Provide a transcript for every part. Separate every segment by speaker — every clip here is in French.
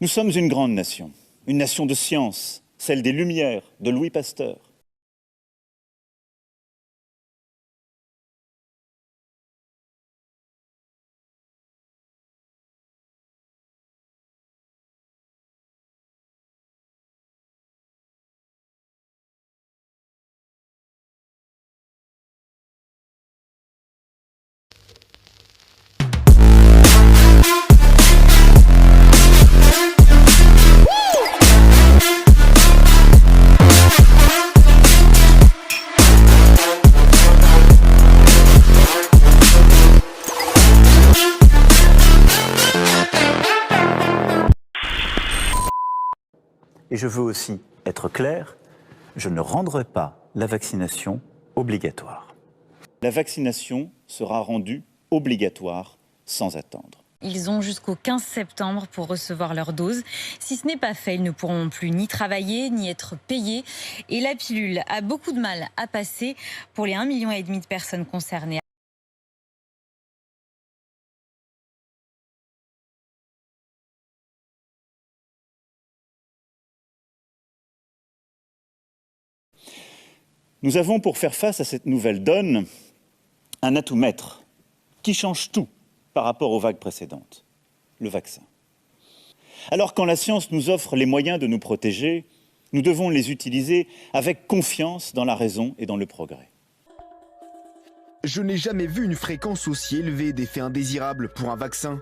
Speaker 1: Nous sommes une grande nation, une nation de science, celle des Lumières, de Louis Pasteur. Et je veux aussi être clair, je ne rendrai pas la vaccination obligatoire. La vaccination sera rendue obligatoire sans attendre.
Speaker 2: Ils ont jusqu'au 15 septembre pour recevoir leur dose. Si ce n'est pas fait, ils ne pourront plus ni travailler, ni être payés. Et la pilule a beaucoup de mal à passer pour les 1,5 million de personnes concernées.
Speaker 1: Nous avons, pour faire face à cette nouvelle donne, un atout maître qui change tout par rapport aux vagues précédentes, le vaccin. Alors quand la science nous offre les moyens de nous protéger, nous devons les utiliser avec confiance dans la raison et dans le progrès.
Speaker 3: Je n'ai jamais vu une fréquence aussi élevée d'effets indésirables pour un vaccin.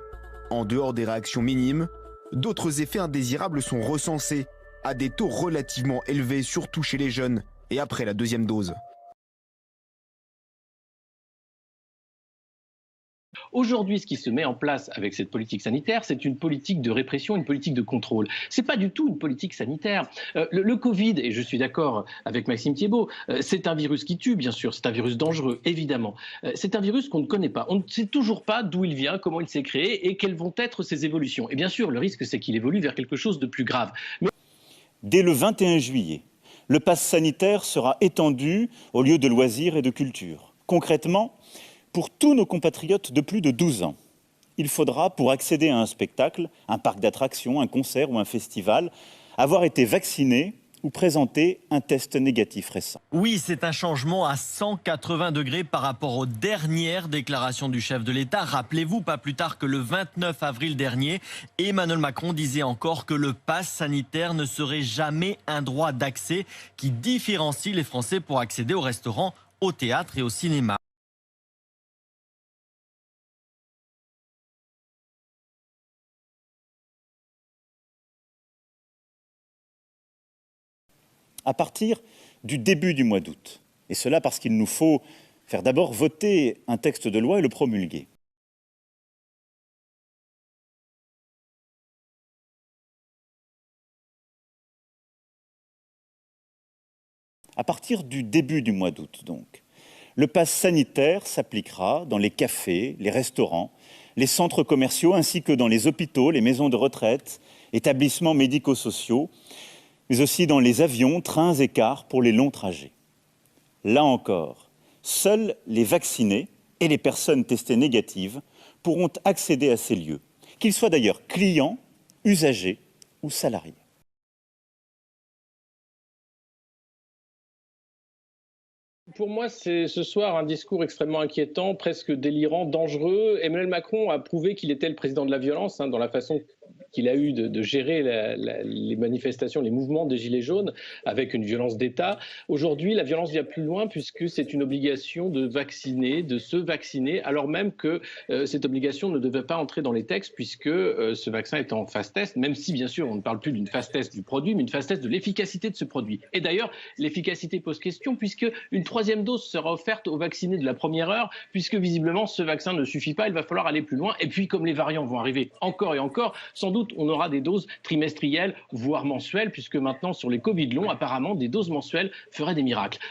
Speaker 3: En dehors des réactions minimes, d'autres effets indésirables sont recensés à des taux relativement élevés, surtout chez les jeunes et après la deuxième dose.
Speaker 4: Aujourd'hui, ce qui se met en place avec cette politique sanitaire, c'est une politique de répression, une politique de contrôle. Ce n'est pas du tout une politique sanitaire. Le Covid, et je suis d'accord avec Maxime Thiébaut, c'est un virus qui tue, bien sûr, c'est un virus dangereux, évidemment. C'est un virus qu'on ne connaît pas. On ne sait toujours pas d'où il vient, comment il s'est créé et quelles vont être ses évolutions. Et bien sûr, le risque, c'est qu'il évolue vers quelque chose de plus grave.
Speaker 1: Dès le 21 juillet, le pass sanitaire sera étendu aux lieux de loisirs et de culture. Concrètement, pour tous nos compatriotes de plus de 12 ans, il faudra, pour accéder à un spectacle, un parc d'attractions, un concert ou un festival, avoir été vacciné ou présenter un test négatif récent.
Speaker 5: Oui, c'est un changement à 180 degrés par rapport aux dernières déclarations du chef de l'État. Rappelez-vous, pas plus tard que le 29 avril dernier, Emmanuel Macron disait encore que le pass sanitaire ne serait jamais un droit d'accès qui différencie les Français pour accéder au restaurant, au théâtre et au cinéma.
Speaker 1: À partir du début du mois d'août. Et cela parce qu'il nous faut faire d'abord voter un texte de loi et le promulguer. À partir du début du mois d'août, donc, le pass sanitaire s'appliquera dans les cafés, les restaurants, les centres commerciaux, ainsi que dans les hôpitaux, les maisons de retraite, établissements médico-sociaux, mais aussi dans les avions, trains et cars pour les longs trajets. Là encore, seuls les vaccinés et les personnes testées négatives pourront accéder à ces lieux, qu'ils soient d'ailleurs clients, usagers ou salariés.
Speaker 4: Pour moi, c'est ce soir un discours extrêmement inquiétant, presque délirant, dangereux. Emmanuel Macron a prouvé qu'il était le président de la violence, dans la façon qu'il a eu de gérer les manifestations, les mouvements des Gilets jaunes avec une violence d'État. Aujourd'hui, la violence vient plus loin puisque c'est une obligation de vacciner, de se vacciner, alors même que cette obligation ne devait pas entrer dans les textes puisque ce vaccin est en phase test, même si bien sûr on ne parle plus d'une phase test du produit, mais une phase test de l'efficacité de ce produit. Et d'ailleurs, l'efficacité pose question puisque une troisième dose sera offerte aux vaccinés de la première heure, puisque visiblement ce vaccin ne suffit pas, il va falloir aller plus loin. Et puis comme les variants vont arriver encore et encore, sans doute on aura des doses trimestrielles, voire mensuelles, puisque maintenant sur les Covid longs, apparemment des doses mensuelles feraient des miracles.